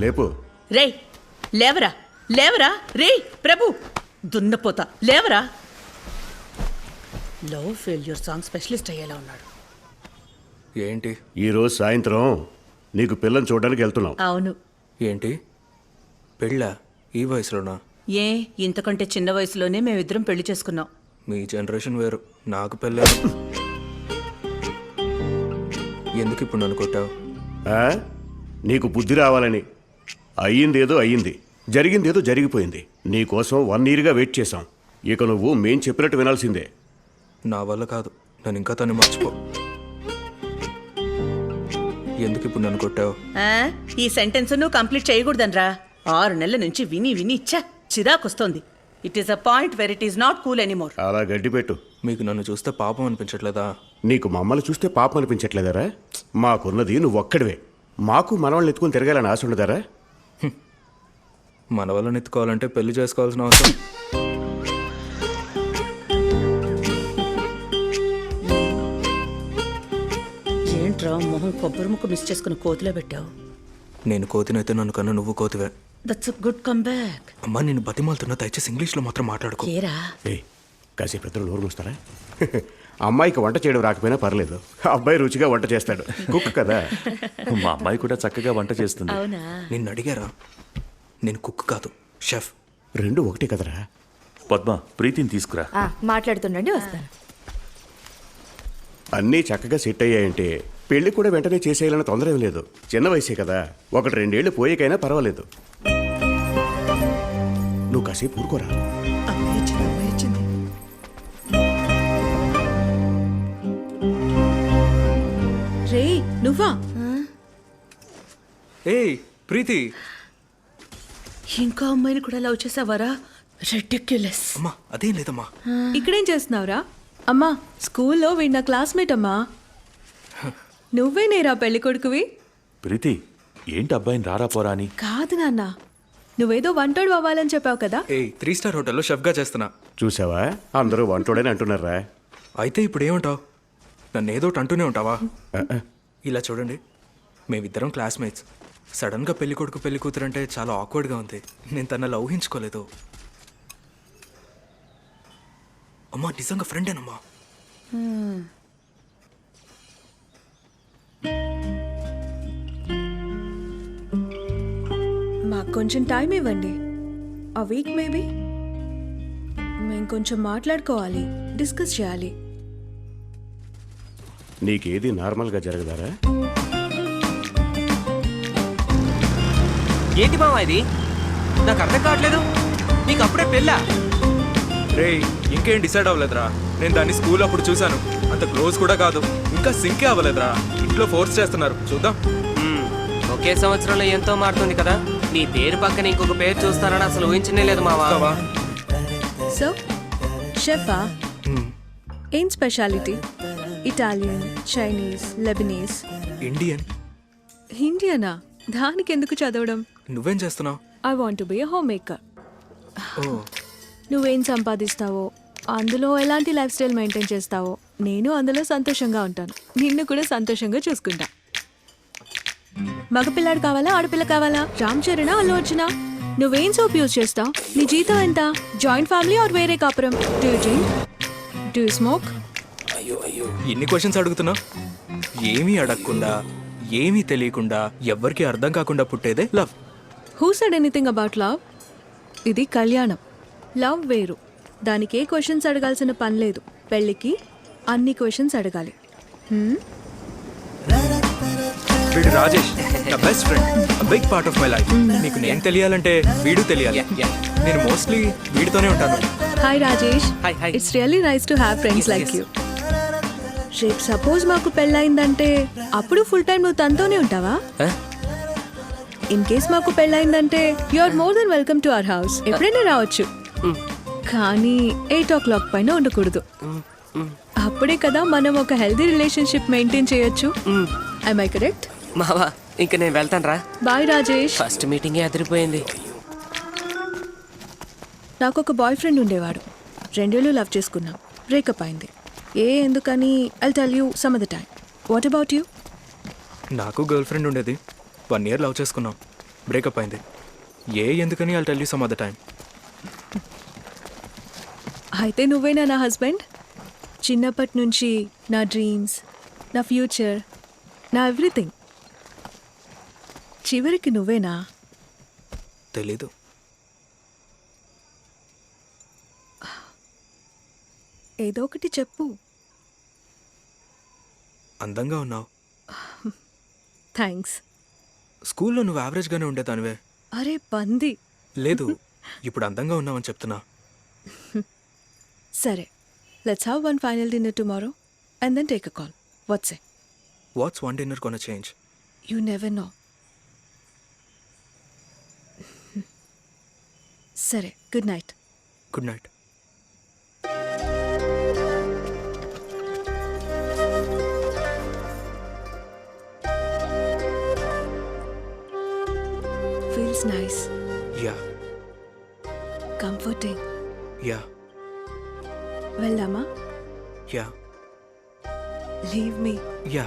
లేపు. రే లేవరా లేవరా రే ప్రభు దున్నపోతా లేవరా. లవ్ ఫెయిల్యూర్ సాంగ్ స్పెషలిస్ట్ అయ్యేలా ఉన్నాడు. ఏంటి ఈరోజు సాయంత్రం నీకు పిల్లని చూడడానికి వెళ్తున్నాం. అవును. ఏంటి పెళ్ళా? ఈ వయసులోనా? ఏ ఇంతకంటే చిన్న వయసులోనే మేమిద్దరం పెళ్లి చేసుకున్నాం. మీ జనరేషన్ వేరు, నాకు పెళ్ళారు. ఎందుకు ఇప్పుడు నన్ను కొట్టావు? నీకు బుద్ధి రావాలని. అయ్యిందేదో అయ్యింది, జరిగిందేదో జరిగిపోయింది. నీకోసం 1 yearగా వెయిట్ చేశాం. ఇక నువ్వు మేం చెప్పినట్టు వినాల్సిందే. నా వల్ల కాదు, నన్ను ఇంకా తను మర్చిపో. ఎందుకు ఇప్పుడు నన్ను కొట్టావు? ఈ సెంటెన్స్ నువ్వు కంప్లీట్ చేయకూడదనరా. 6 నెలల నుంచి విని విని చిరాకొస్తోంది. It is a point where it is not cool anymore. అలా గడ్డి పెట్టు. మీకు నన్ను చూస్తే పాపం అనిపించట్లేదా? నీకు మమ్మల్ని చూస్తే పాపం అనిపించట్లేదారా? మాకున్నది నువ్వు ఒక్కడివే. మాకు మనవాళ్ళని ఎత్తుకుని తిరగాలని ఆశ ఉండదారా? మన వల్ల ఎత్తుకోవాలంటే పెళ్లి చేసుకోవాల్సిన అవసరం. ఏంట్రా మొహం కొబ్బరి ముక్క మిస్ చేసుకుని కోతిలో పెట్టావు? నేను కోతినైతే నన్ను కన్నా నువ్వు కోతివే. That's a good comeback. అమ్మా నేను బతిమాలుతున్నా, దయచేసి ఇంగ్లీష్లో మాత్రం మాట్లాడుకో. ఏరా కాసేపు ఇద్దరు నోరు మూస్తారా? అమ్మాయికి వంట చేయడం రాకపోయినా పర్లేదు, అబ్బాయి రుచిగా వంట చేస్తాడు. కుక్ కదా. మా అమ్మాయి కూడా చక్కగా వంట చేస్తుంది. అవునా? నిన్ను అడిగారా? నేను కుక్ కాదు, షెఫ్. 2 ఒకటే కదరా. పద్మ, ప్రీతిని తీసుకురా. మాట్లాడుతుండండి, వస్తాను. అన్నీ చక్కగా సెట్ అయ్యాయంటే పెళ్లి కూడా వెంటనే చేసేయాలన్న తొందర ఏం లేదు. చిన్న వయసే కదా, 1-2 ఏళ్ళు పోయేకైనా పర్వాలేదు. నువ్వు కాసేపు ఊరుకోరా. రే నువ్వా? ఏయ్ ప్రీతి. ఇంకా అమ్మాయిని కూడా లవ్ చేసావారా? రెడిక్యులస్. అమ్మా అదేం లేదమ్మా. ఇక్కడేం చేస్తున్నావురా? అమ్మా స్కూల్లో వీడి నా క్లాస్మేట్ అమ్మా. నువ్వే నేరా పెళ్లి కొడుకువి? ప్రీతి, ఏంటి అబ్బాయిని రారా పోరా అని? కాదు నాన్న, నువ్వేదో వంటోడు అవ్వాలని చెప్పావు కదా. 3 స్టార్ హోటల్లో షెఫ్గా చేస్తున్నా. చూసావా, అందరూ వంటోడని అంటున్నారా? అయితే ఇప్పుడు ఏమంటావు? నన్ను ఏదో అంటూనే ఉంటావా? ఇలా చూడండి, మేమిద్దరం క్లాస్మేట్స్. సడన్గా పెళ్లి కొడుకు పెళ్లి కూతురు అంటే చాలా ఆక్వర్డ్గా ఉంది. నేను తనలా ఊహించుకోలేదు. అమ్మా నిజంగా ఫ్రెండేనమ్మా. మాకు కొంచెం టైం ఇవ్వండి. ఆ వీక్ మేబీ మేము కొంచెం మాట్లాడుకోవాలి, డిస్కస్ చేయాలి. నీకేది నార్మల్గా జరగదారా? ఏంటి మావా ఇది? నాకు అర్థం కావట్లేదు. నీకు అప్పుడే పెళ్ళా? రే ఇంకేం డిసైడ్ అవ్వలేదురా. నేను దాన్ని స్కూల్ అప్పుడు చూశాను, అంత క్లోజ్ కూడా కాదు. ఇంకా సింకే అవ్వలేదురా. ఇంట్లో ఫోర్స్ చేస్తున్నారు, చూద్దాం. ఒకే సంవత్సరంలో ఎంతో మారుతుంది కదా. నీ పేరు పక్కన ఇంకొక పేరు చూస్తానని అసలు ఊహించనే లేదు మావా. సో షెఫా? ఏం speciality? Italian, Chinese, Lebanese, Indian. ఇండియనా? దానికి ఎందుకు చదవడం? నువ్వేం చేస్తున్నావు? I want to be a homemaker. ఓ, నువ్వేం సంపాదిస్తావో, అందులో ఎలాంటి లైఫ్ స్టైల్ మెయింటైన్ చేస్తావో, నేను అందులో సంతోషంగా ఉంటాను. నిన్ను కూడా సంతోషంగా చూసుకుంటా. మగపిల్లాడు కావాలా, ఆడపిల్ల కావాలా? రామ్ చరణ్, అల్లు అర్జునా? నువ్వేం సోప్ యూజ్ చేస్తావు? నీ జీతం ఎంత? జాయింట్ ఫ్యామిలీ ఆర్ వేరే కాపురం? Do you drink? Do you smoke? ఎన్ని క్వశ్చన్స్ అడుగుతున్నావు? ఏమీ అడగకుండా, ఏమీ తెలియకుండా, ఎవ్వరికి అర్థం కాకుండా పుట్టేదే love. Who said anything about love? ఇది కళ్యాణం. లవ్ వేరు. దానికి ఏ క్వశ్చన్స్ అడగాల్సిన పని లేదు. పెళ్ళికి అన్ని క్వశ్చన్స్ అడగాలి. వీడు రాజేష్, నా best friend, big part of my life. నీకు నేను తెలియాలంటే వీడు తెలియాలి. నేను మోస్ట్లీ వీడితోనే ఉంటాను. Hi Rajesh. Hi hi. It's really nice to have friends like you. రేపు సపోజ్ మాకు పెళ్ళయిందంటే అప్పుడు ఫుల్ టైం నువ్వు తనతోనే ఉంటావా? ఇన్ కేస్ మాకు పెళ్ళయిందంటే you are more then welcome to our house. ఎప్పుడైనా రావచ్చు, కానీ 8 o'clock పైన ఉండకూడదు. అప్పుడే కదా మనం ఒక హెల్దీ రిలేషన్షిప్ మెయింటైన్ చేయొచ్చు. I my correct? మావా ఇంక నేను వెళ్తాను రా. బాయ్ రాజేష్. ఫస్ట్ మీటింగే అదిరిపోయింది. నాకు ఒక బాయ్ ఫ్రెండ్ ఉండేవాడు. 2 ఏళ్ళు లవ్ చేసుకున్నాం, బ్రేకప్ అయింది. ఎందుకని I'll tell you some other time. What about you? నాకు గర్ల్ ఫ్రెండ్ ఉండేది, 1 year లవ్ చేసుకున్నాం, బ్రేకప్ అయింది. ఎందుకని I'll tell you some other time. అయితే నువ్వేనా నా హస్బెండ్? చిన్నప్పటి నుంచి నా డ్రీమ్స్, నా ఫ్యూచర్, నా ఎవ్రీథింగ్. చివరికి నువ్వేనా? తెలీదు. ఏదో ఒకటి చెప్పు. అందంగా ఉన్నావు. థ్యాంక్స్. స్కూల్లో నువ్వు యావరేజ్గానే ఉండేదానివే. అరే పంది. లేదు, ఇప్పుడు అందంగా ఉన్నావని చెప్తున్నా. సరే, let's have one final dinner tomorrow and then take a call. What's it? What's one dinner gonna change? You never know. సరే, good night. Good night. Feels nice. Yeah comforting. Yeah వెళ్దామా? Yeah leave me. యా.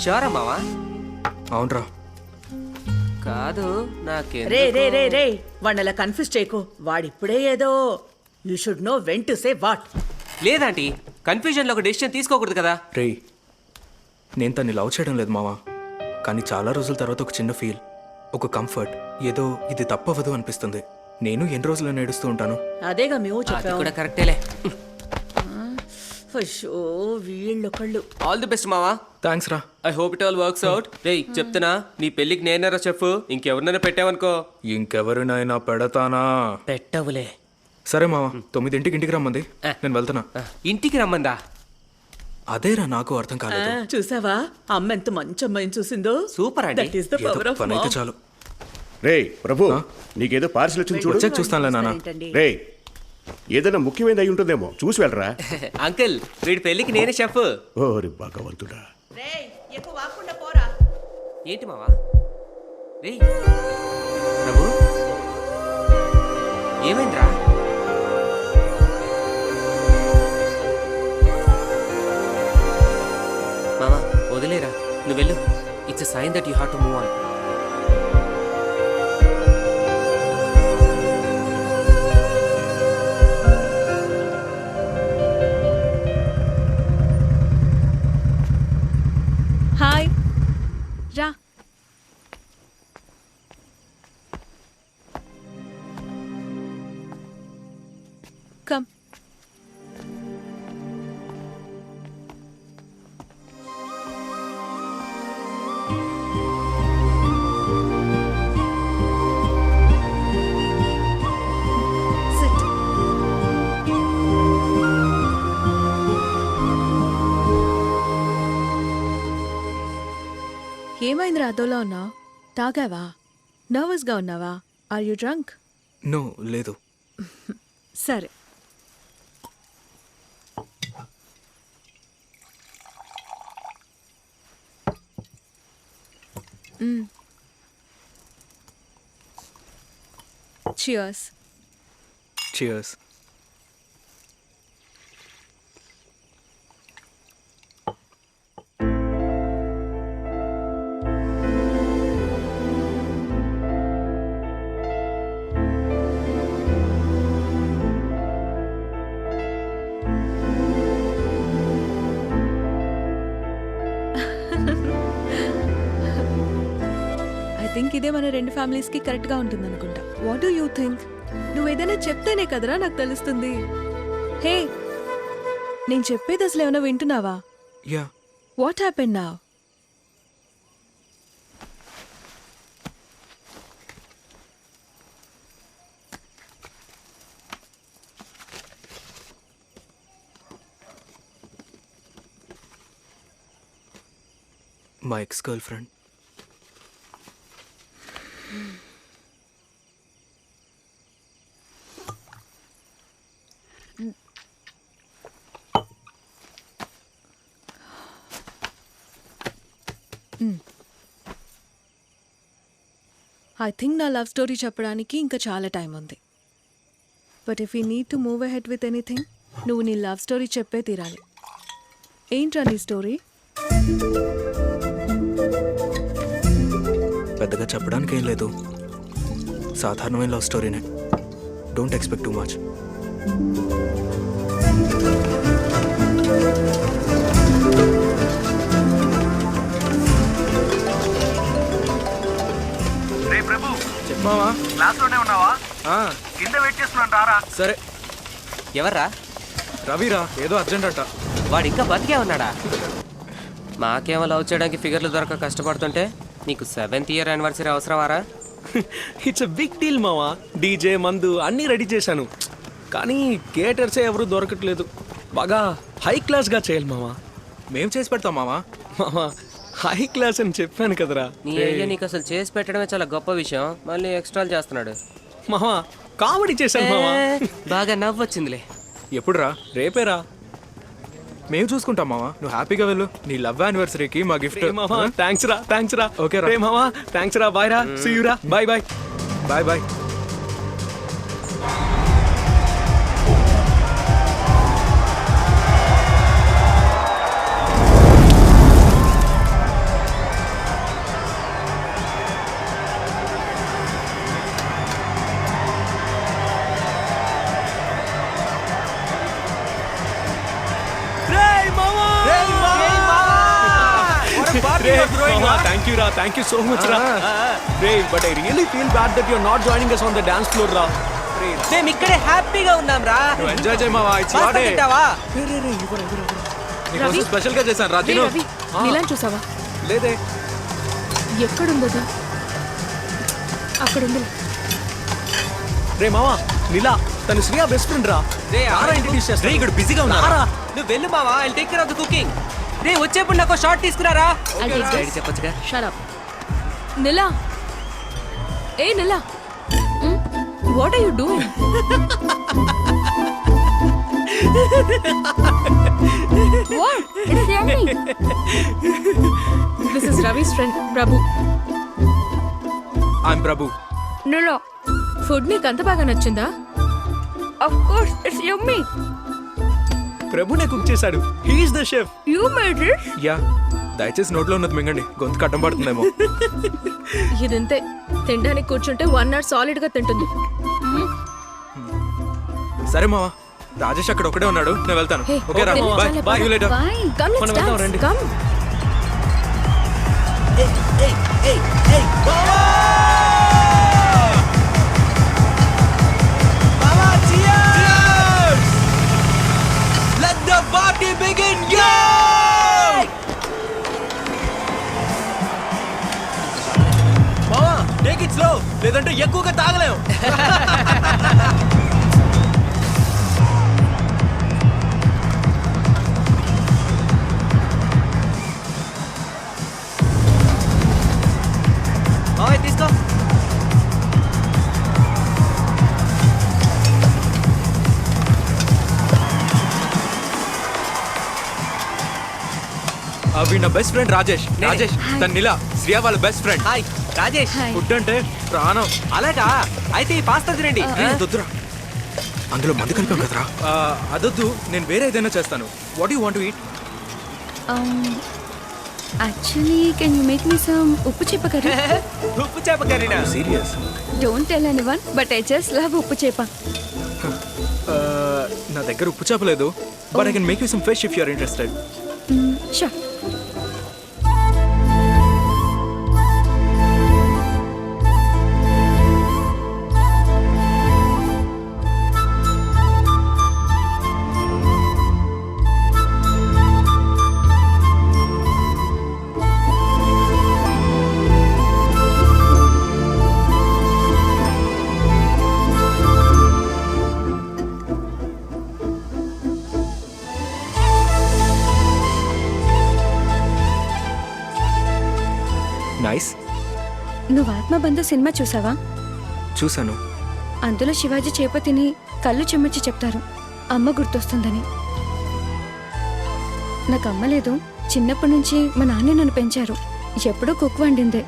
షూరా మావా? అవునరా. కాదు రే రే రే నాకే రే వాడిని confuse చేయకు. వాడిప్పుడే ఏదో you should know when to say what. లేదంటీ, కన్ఫ్యూజన్లో ఒక డెసిషన్ తీసుకోకూడదు కదా. రేయ్, నేను తన్ని లవ్ చేయడం లేదు మావా, కానీ చాలా రోజుల తర్వాత ఒక చిన్న ఫీల్, ఒక కంఫర్ట్, ఏదో ఇది తప్పవదు అనిపిస్తుంది. నేను ఎన్ని రోజులు నేడుస్తూ ఉంటాను. అదేగా మేము అది చెప్పాము. కూడా కరెక్టేలే. అయ్యో వీళ్ళొకళ్ళు. ఆల్ ది బెస్ట్ మావా. థ్యాంక్స్ రా. I hope it all works out. రేయ్ చెప్తున్నా, నీ పెళ్ళికి నేనేరా చెఫ్, ఇంకెవరినైనా పెట్టావనుకో. ఇంకెవరినైనా పెడతానా? పెట్టవులే. సరే మావా, 9 ఇంటికి రమ్మంది, నేను వెళ్తున్నా. ఇంటికి రమ్మందా? అదేరా నాకు అర్థం కాలేదు. చూసావా అమ్మ ఎంత మంచి అమ్మాయిని చూసిందో. సూపర్ అండి. దట్ ఈస్ ద ఏదో పవర్ ఆఫ్ పని అయితే చాలు. రే ప్రభు, నీకేదో పార్సిల్ వచ్చింది చూడు. వచ్చాక చూస్తానులే నాన్న. రే, ఏదైనా ముఖ్యమైనది అయి ఉంటుందేమో, చూసి వెళ్ళరా. అంకుల్, వీడి పెళ్ళికి నేనే చెఫ్. ఓరి భగవంతుడా. రేయ్ ఎక్కువ వాకుండా పోరా. ఏంటి మావా? రేయ్ ప్రభు, ఏమైందిరా? మామా వదిలేరా, నువ్వు వెళ్ళు. It's a sign that you have to move on. Hi, రా. కమ్. Sit. ఏమైందిరా అదోలా ఉన్నావు? తాగావా? నర్వస్గా ఉన్నావా? Are you drunk? నో, లేదు. సరే. చియర్స్. చియర్స్. ఐ థింక్ ఇదే మన రెండు ఫ్యామిలీస్కి కరెక్ట్గా ఉంటుంది అనుకుంటా. What do you think? నువ్వు ఏదైనా చెప్తేనే కదరా నాకు తెలుస్తుంది. హే, నేను చెప్పేది అసలు ఏమైనా వింటున్నావా? యా. What happen now? మా ex girlfriend. I think నా లవ్ స్టోరీ చెప్పడానికి ఇంకా చాలా టైం ఉంది. But if you need to move ahead with anything నువ్వు నీ లవ్ స్టోరీ చెప్పే తీరాలి. ఏంట్రా నీ స్టోరీ? పెద్దగా చెప్పడానికి ఏం లేదు, సాధారణమైన లవ్ స్టోరీనే. Don't expect too much. రే ప్రభు, చెప్పావా? క్లాస్లోనే ఉన్నావా? కింద వెయిట్ చేస్తున్నాను, రారా. సరే. ఎవర్రా? రవిరా, ఏదో అర్జెంట్ అంట. వాడు ఇంకా బతికే ఉన్నాడా? మాకేమో లవ్ చేయడానికి ఫిగర్లు దొరక కష్టపడుతుంటే నీకు 7th ఇయర్ యానివర్సరీ అవసరమారా? ఇట్స్ అ బిగ్ డీల్ మావా. డీజే మందు అన్నీ రెడీ చేశాను, కానీ కేటర్సే ఎవరు దొరకట్లేదు. బాగా హై క్లాస్గా చేయాలి మావా. మేం చేసి పెడతాం మావా. మావా హై క్లాస్ అని చెప్పాను కదరా. నీ అయ్యా నీకు అసలు చేసి పెట్టడమే చాలా గొప్ప విషయం, మళ్ళీ ఎక్స్ట్రాలు చేస్తున్నాడు. మావా కామెడీ చేశాను మావా. బాగా నవ్వొచ్చిందిలే. ఎప్పుడురా? రేపేరా. మేము చూసుకుంటాం మావా, నువ్వు హ్యాపీగా వెళ్ళు. నీ లవ్ యానివర్సరీకి మా గిఫ్ట్. మావా థ్యాంక్స్ రా, థ్యాంక్స్ రా. ఓకే రా. రే మావా థ్యాంక్స్ రా, బాయ్ రా, సీ యూ రా, bye bye. Bye bye. Thank you రా, థ్యాంక్ యూ సో మచ్ రా. రే but I really feel bad that you are not joining us on the dance floor రా. మేము ఇక్కడే హ్యాపీగా ఉన్నాం రా. నువ్వు ఎంజాయ్ చేయి మావా. It's your day. నీకోసం స్పెషల్ గా చేశాను రా. తిను. నీలాని చూసావా? లేదే. ఎక్కడుందది? అక్కడుంది. రే మావా నీలా తను శ్రియా బెస్ట్ ఫ్రెండ్ రా. రారా ఇంట్రడ్యూస్ చేస్తా. ఇక్కడ బిజీగా ఉన్నారా? నువ్వు వెళ్ళు మావా, I take care of the cooking. రే వచ్చేప్పుడు నాకు షార్ట్ తీసుకురారా. డాడీ చెప్పొచ్చుగా. Shut up. నిలా, ఏ Nila, what are you doing? What? It's Yummy. This is Ravi's friend, Prabhu. I'm Prabhu. Nilo. Food నీకు అంత బాగా నచ్చిందా? Of course, it's yummy. ప్రభునే కుక్ చేశాడు. He is the chef. You made it? Yeah, దయచేసి నోట్లో ఉన్నది మింగండి, గొంతు కట్టం పడుతుందేమో. ఇదంతే, తినడానికి కూర్చుంటే 1 hour సాలిడ్ గా తింటుంది. సరే మావా, రాజేష్ అక్కడ ఒకడే ఉన్నాడు, నేను వెళ్తాను. Hey, ఓకే రా, okay, bye bye, you later. Bye. Come, let's మనం వెళ్దాం, dance. రండి. Come. Let the party begin. మావా టేక్ ఇట్ స్లో, లేదంటే ఎక్కువగా తాగలేం. మావయ్య తీసుకో. అవి నా బెస్ట్ ఫ్రెండ్ రాజేష్. రాజేష్ తన నిలా, శ్రియా వాళ్ళ best friend. Hi Rajesh. Food అంటే ప్రాణం. అలాగా అయితే ఈ పాస్తా తినండి. దొద్దురా, అందులో మందు కలిపాం కదరా. అదొద్దు, నేను వేరే ఏదైనా చేస్తాను. What you want to eat? Actually, can you make me some uppu chepa curry? ఉప్పు చేప కర్రీనా? Serious? Don't tell anyone, but I just love uppu chepa. నా దగ్గర ఉప్పు చేపలేదు, but I can make you some fish if you are interested. Sure. Nice. నువ్వు Athmabandhu cinema చూసావా? చూసాను. అందులో శివాజీ చేప తిని కళ్ళు చెమ్మచ్చి చెప్తారు, అమ్మ గుర్తొస్తుందని. నాకు అమ్మ లేదు, చిన్నప్పటి నుంచి మా నాన్న నన్ను పెంచారు. ఎప్పుడూ కుక్ వండిందే.